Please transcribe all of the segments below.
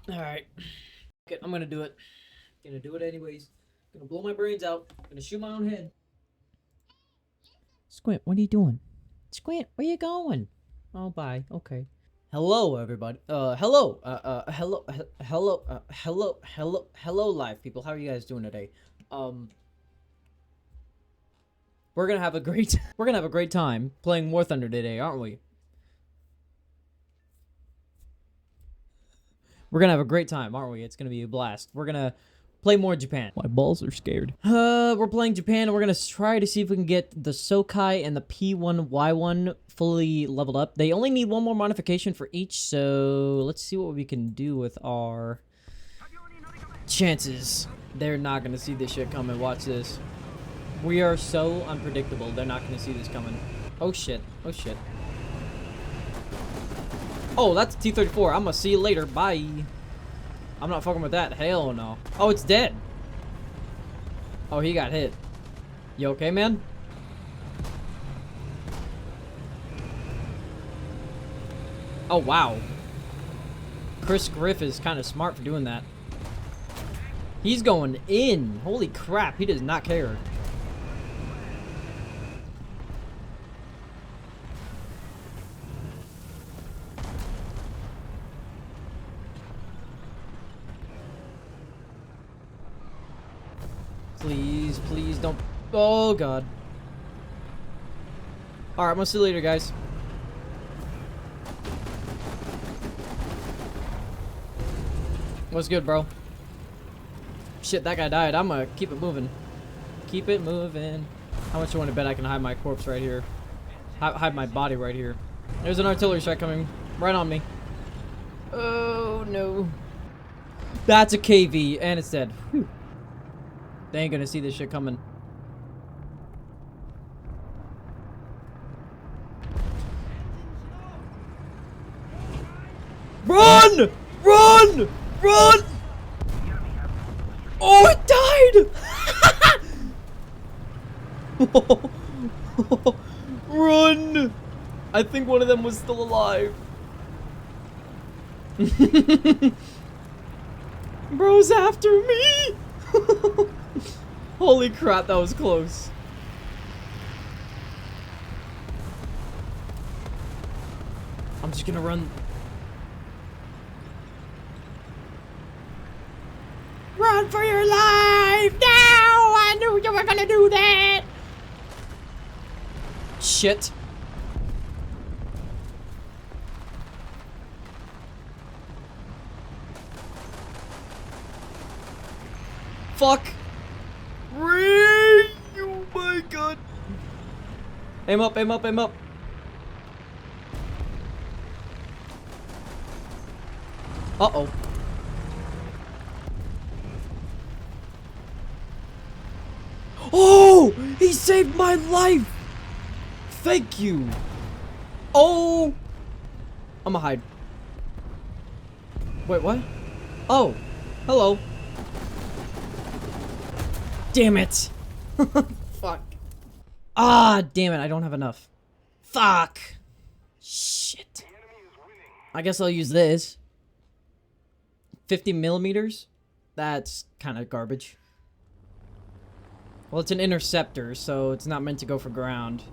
Alright. Okay, I'm gonna do it. Gonna do it anyways. Gonna blow my brains out. Gonna shoot my own head. Squint, what are you doing? Squint, where you going? Oh, bye. Okay. Hello, everybody. Hello, live people. How are you guys doing today? Um, we're gonna have a great time playing War Thunder today, aren't we? We're gonna have a great time, aren't we? It's gonna be a blast. We're gonna play more Japan. My balls are scared. We're playing Japan, and we're gonna try to see if we can get the Sokai and the P1Y1 fully leveled up. They only need one more modification for each, so let's see what we can do with our chances. They're not gonna see this shit coming. Watch this. We are so unpredictable. They're not gonna see this coming. Oh shit. Oh shit. Oh, that's T-34. I'm gonna see you later. Bye. I'm not fucking with that. Hell no. Oh, it's dead. Oh, he got hit. You okay, man? Oh, wow. Chris Griff is kind of smart for doing that. He's going in. Holy crap. He does not care. Please, please don't. Oh, God. Alright, I'm gonna see you later, guys. What's good, bro? Shit, that guy died. I'm gonna keep it moving. Keep it moving. How much you want to bet I can hide my corpse right here? Hide my body right here. There's an artillery strike coming right on me. Oh, no. That's a KV, and it's dead. Whew. They ain't gonna see this shit coming. Run! Run! Run! Oh, it died! Run! I think one of them was still alive. Bro's after me! Holy crap, that was close. I'm just gonna run. Run for your life! No! I knew you were gonna do that! Shit. Fuck! Ray! Oh my god! Aim up, aim up, aim up! Uh-oh. Oh! He saved my life! Thank you! Oh! I'ma hide. Wait, what? Oh! Hello. Damn it! Fuck. Ah, damn it, I don't have enough. Fuck! Shit. I guess I'll use this. 50 millimeters? That's kind of garbage. Well, it's an interceptor, so it's not meant to go for ground.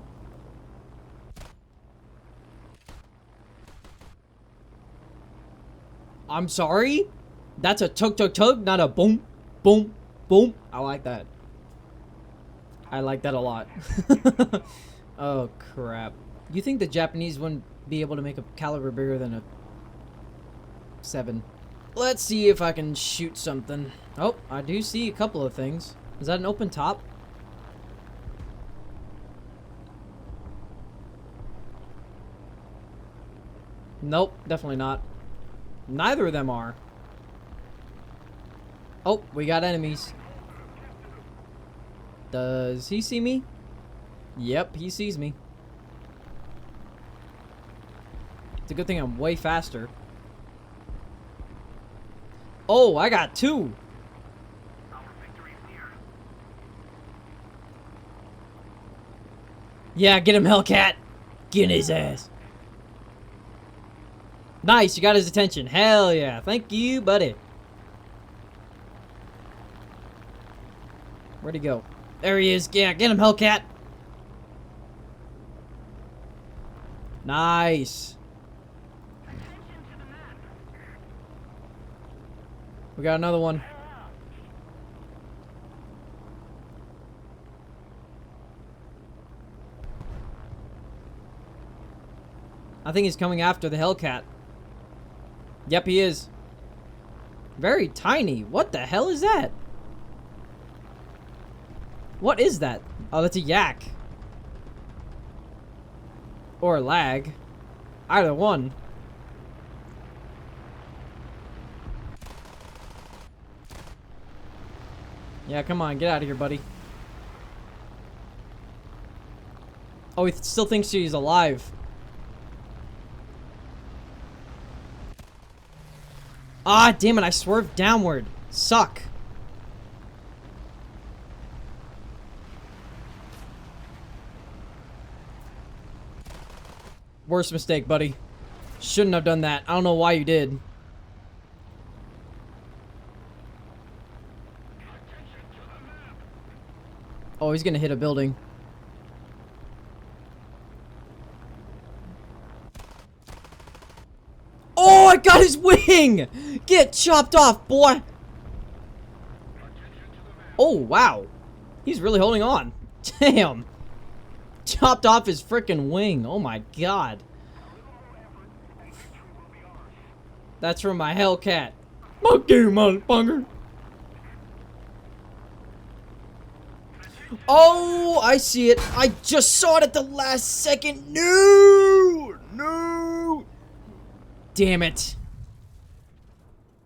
I'm sorry? That's a tug, not a boom, boom, boom. I like that. I like that a lot. Oh, crap. You think the Japanese wouldn't be able to make a caliber bigger than a 7? Let's see if I can shoot something. Oh, I do see a couple of things. Is that an open top? Nope, definitely not. Neither of them are. Oh, we got enemies. Does he see me? Yep, he sees me. It's a good thing I'm way faster. Oh, I got 2. Yeah, get him, Hellcat. Get in his ass. Nice, you got his attention. Hell yeah. Thank you, buddy. Where'd he go? There he is. Yeah, get him, Hellcat. Nice. We got another one. I think he's coming after the Hellcat. Yep, he is. Very tiny. What the hell is that? What is that? Oh, that's a yak. Or a lag. Either one. Yeah, come on, get out of here, buddy. Oh, he still thinks she's alive. Ah, damn it, I swerved downward. Suck. Worst mistake, buddy. Shouldn't have done that. I don't know why you did. Oh, he's gonna hit a building. Oh, I got his wing! Get chopped off, boy! Oh, wow. He's really holding on. Damn. Chopped off his freaking wing. Oh my god. That's from my Hellcat. Fuck you, motherfucker. Oh, I see it. I just saw it at the last second. No! No! Damn it.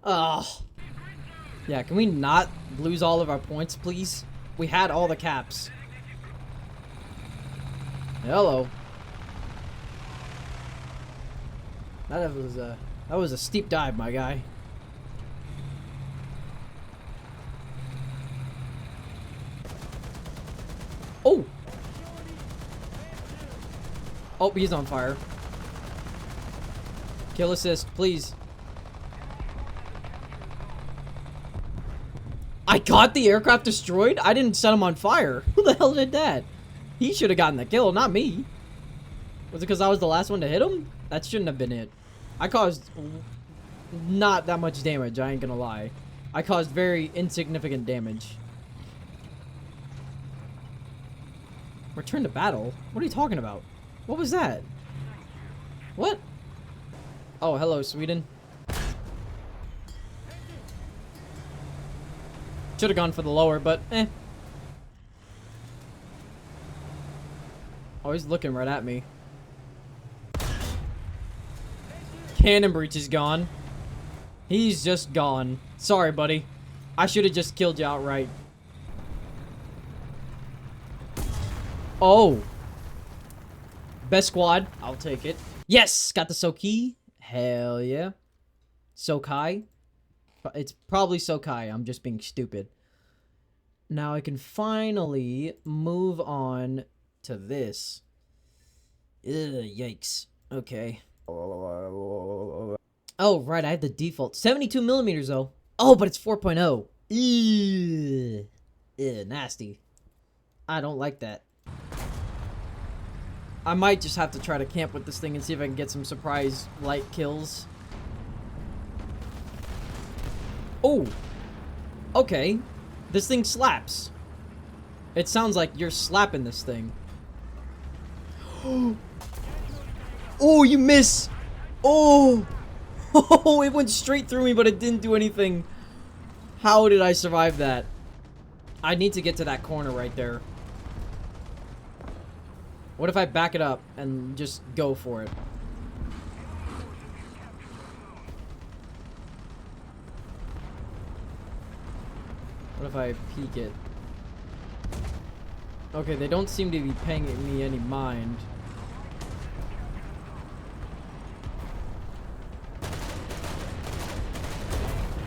Oh. Yeah, can we not lose all of our points, please? We had all the caps. Hello. That was a steep dive, my guy. Oh! Oh, he's on fire. Kill assist, please. I got the aircraft destroyed? I didn't set him on fire. Who the hell did that? He should have gotten the kill, not me. Was it because I was the last one to hit him? That shouldn't have been it. I caused not that much damage, I ain't gonna lie. I caused very insignificant damage. Return to battle? What are you talking about? What was that? What? Oh, hello, Sweden. Should have gone for the lower, but eh. Oh, he's looking right at me. Cannon breach is gone. He's just gone. Sorry, buddy. I should have just killed you outright. Oh. Best squad. I'll take it. Yes! Got the Sokai. Hell yeah. Sokai. It's probably Sokai. I'm just being stupid. Now I can finally move on to this. Ugh, yikes. Okay. Oh, right. I have the default. 72 millimeters, though. Oh, but it's 4.0. Ew. Ew, nasty. I don't like that. I might just have to try to camp with this thing and see if I can get some surprise light kills. Oh. Okay. This thing slaps. It sounds like you're slapping this thing. Oh, you miss. Oh. Oh, it went straight through me, but it didn't do anything. How did I survive that? I need to get to that corner right there. What if I back it up and just go for it? What if I peek it? Okay, they don't seem to be paying me any mind.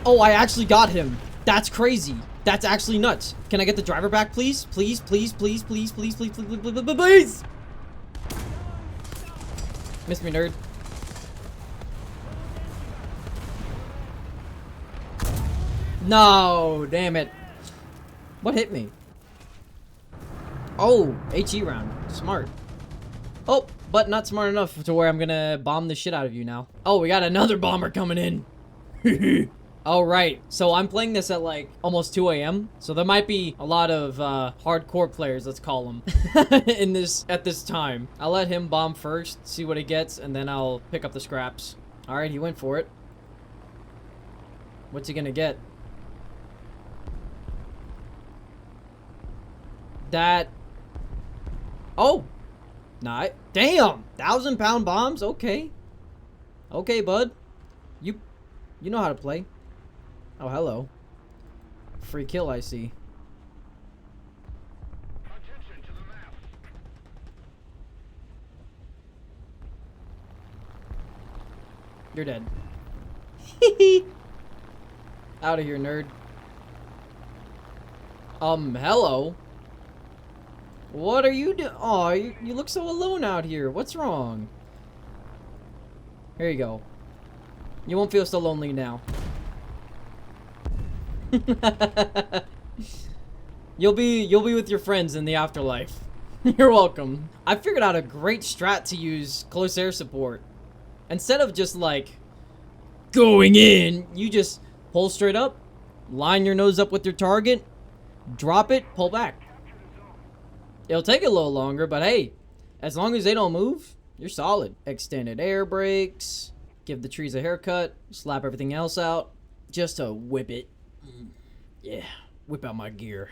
Oh, I actually got him. That's crazy. That's actually nuts. Can I get the driver back, please? Please, please, please, please, please, please, please, please, please, please. Missed me, nerd. No, damn it. What hit me? Oh, HE round. Smart. Oh, but not smart enough to where I'm gonna bomb the shit out of you now. Oh, we got another bomber coming in. All right, so I'm playing this at like almost 2 a.m. So there might be a lot of hardcore players, let's call them, at this time. I'll let him bomb first, see what he gets, and then I'll pick up the scraps. All right, he went for it. What's he gonna get? That. Oh, nah. Damn, 1,000-pound bombs. Okay, okay, bud. You know how to play. Oh, hello. Free kill, I see. Attention to the map. You're dead. Out of here, nerd. Hello. What are you doing? Oh, you look so alone out here. What's wrong? Here you go. You won't feel so lonely now. You'll be with your friends in the afterlife. You're welcome. I figured out a great strat to use close air support. Instead of just like going in, you just pull straight up, line your nose up with your target, drop it, pull back. It'll take a little longer, but hey, as long as they don't move, you're solid. Extended air brakes, give the trees a haircut, slap everything else out, just to whip it. Yeah, whip out my gear.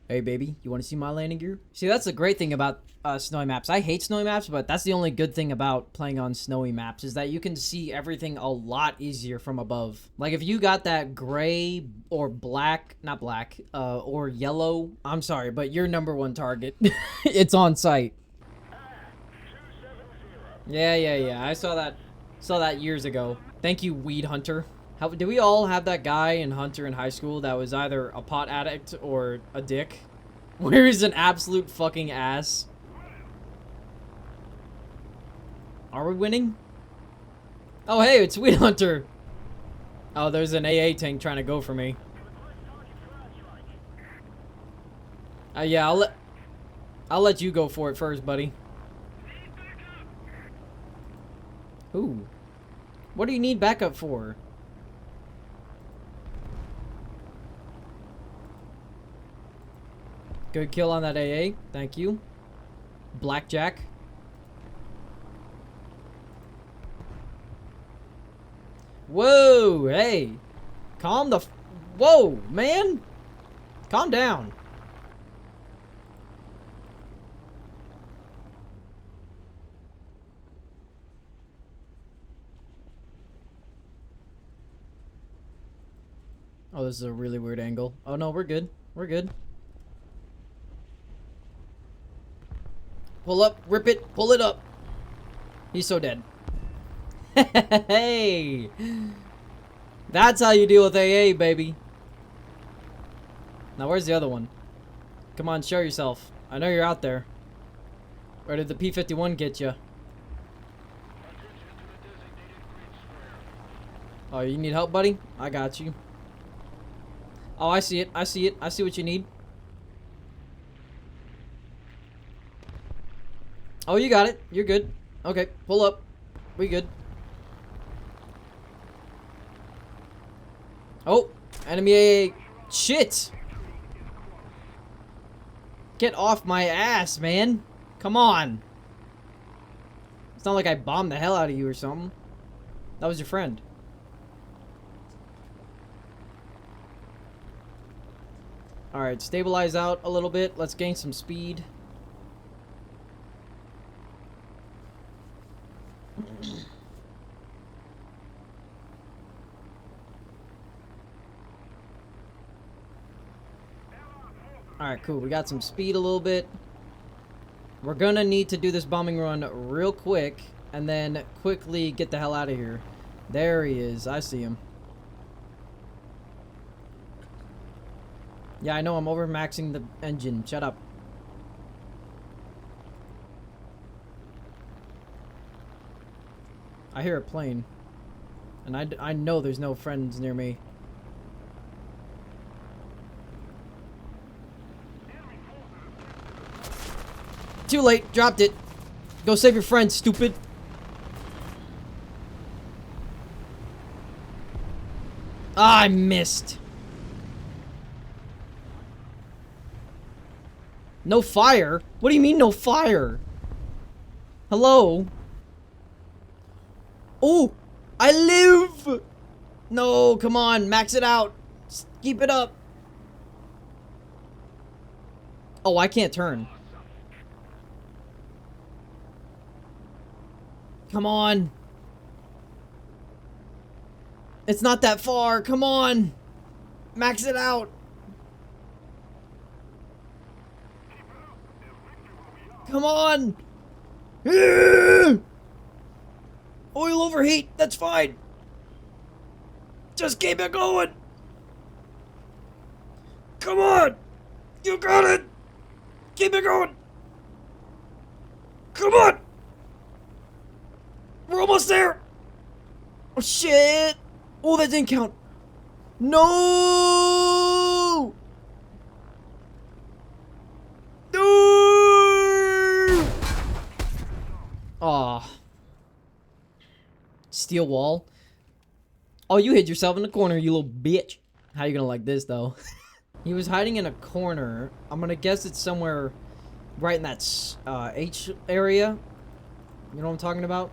Hey baby, you want to see my landing gear? See, that's the great thing about snowy maps. I hate snowy maps, but that's the only good thing about playing on snowy maps is that you can see everything a lot easier from above. Like if you got that gray or black, not black, or yellow, I'm sorry, but your #1 target, it's on sight. Yeah, I saw that years ago. Thank you, Weed Hunter. How do we all have that guy in Hunter in high school that was either a pot addict or a dick? Where is an absolute fucking ass? Are we winning? Oh, hey, it's Weed Hunter. Oh, there's an AA tank trying to go for me. Yeah, I'll let you go for it first, buddy. Ooh. What do you need backup for? Good kill on that AA. Thank you. Blackjack. Whoa, hey. Calm the whoa, man. Calm down. Oh, this is a really weird angle. Oh no, we're good. We're good. Pull up, rip it, pull it up. He's so dead. Hey! That's how you deal with AA, baby. Now, where's the other one? Come on, show yourself. I know you're out there. Or did the P-51 get you? Oh, you need help, buddy? I got you. Oh, I see it. I see it. I see what you need. Oh, you got it. You're good. Okay, pull up. We good. Oh, enemy AA. Shit! Get off my ass, man. Come on. It's not like I bombed the hell out of you or something. That was your friend. Alright, stabilize out a little bit. Let's gain some speed. Alright, cool. We got some speed a little bit. We're gonna need to do this bombing run real quick and then quickly get the hell out of here. There he is. I see him. Yeah, I know. I'm overmaxing the engine. Shut up. I hear a plane. And I know there's no friends near me. Too late. Dropped it. Go save your friend, stupid. Ah, I missed. No fire? What do you mean no fire? Hello? Oh, I live! No, come on, max it out. Just keep it up. Oh, I can't turn. Come on. It's not that far. Come on. Max it out. Come on. Oil overheat. That's fine. Just keep it going. Come on. You got it. Keep it going. Come on. We're almost there. Oh, shit. Oh, that didn't count. No. No. Aw. Steel wall. Oh, you hid yourself in the corner, you little bitch. How you gonna like this, though? He was hiding in a corner. I'm gonna guess it's somewhere right in that H area. You know what I'm talking about?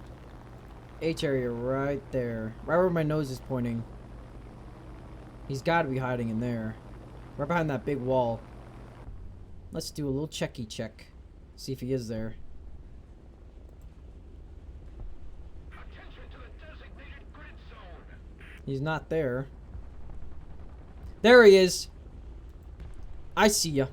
H area right there. Right where my nose is pointing. He's gotta be hiding in there. Right behind that big wall. Let's do a little checky check. See if he is there. He's not there. There he is. I see ya.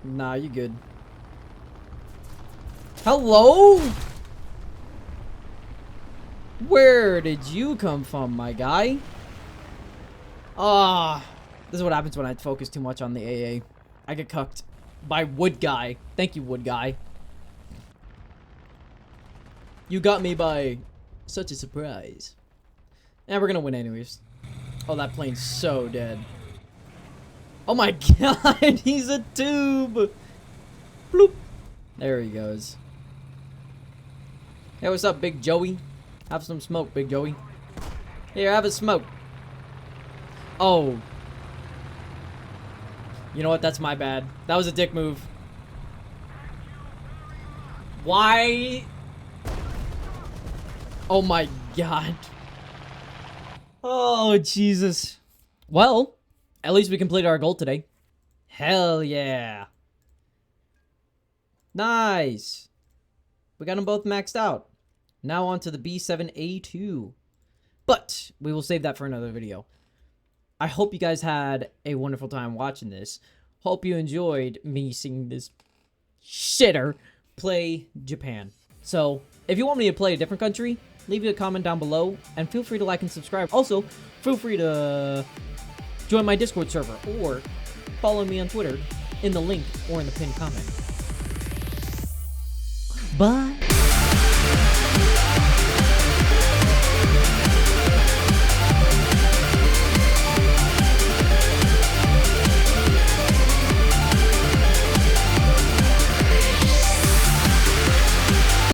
Nah, you good. Hello? Where did you come from, my guy? Ah, this is what happens when I focus too much on the AA. I get cucked by Wood Guy. Thank you, Wood Guy. You got me by such a surprise. And we're gonna win anyways. Oh, that plane's so dead. Oh my god, he's a tube! Bloop. There he goes. Hey, what's up, Big Joey? Have some smoke, Big Joey. Here, have a smoke. Oh. You know what? That's my bad. That was a dick move. Why? Oh my god. Oh, Jesus. Well, at least we completed our goal today. Hell yeah. Nice. We got them both maxed out. Now on to the B7A2. But we will save that for another video. I hope you guys had a wonderful time watching this. Hope you enjoyed me seeing this shitter play Japan. So, if you want me to play a different country, leave me a comment down below, and feel free to like and subscribe. Also, feel free to join my Discord server, or follow me on Twitter in the link or in the pinned comment. Bye!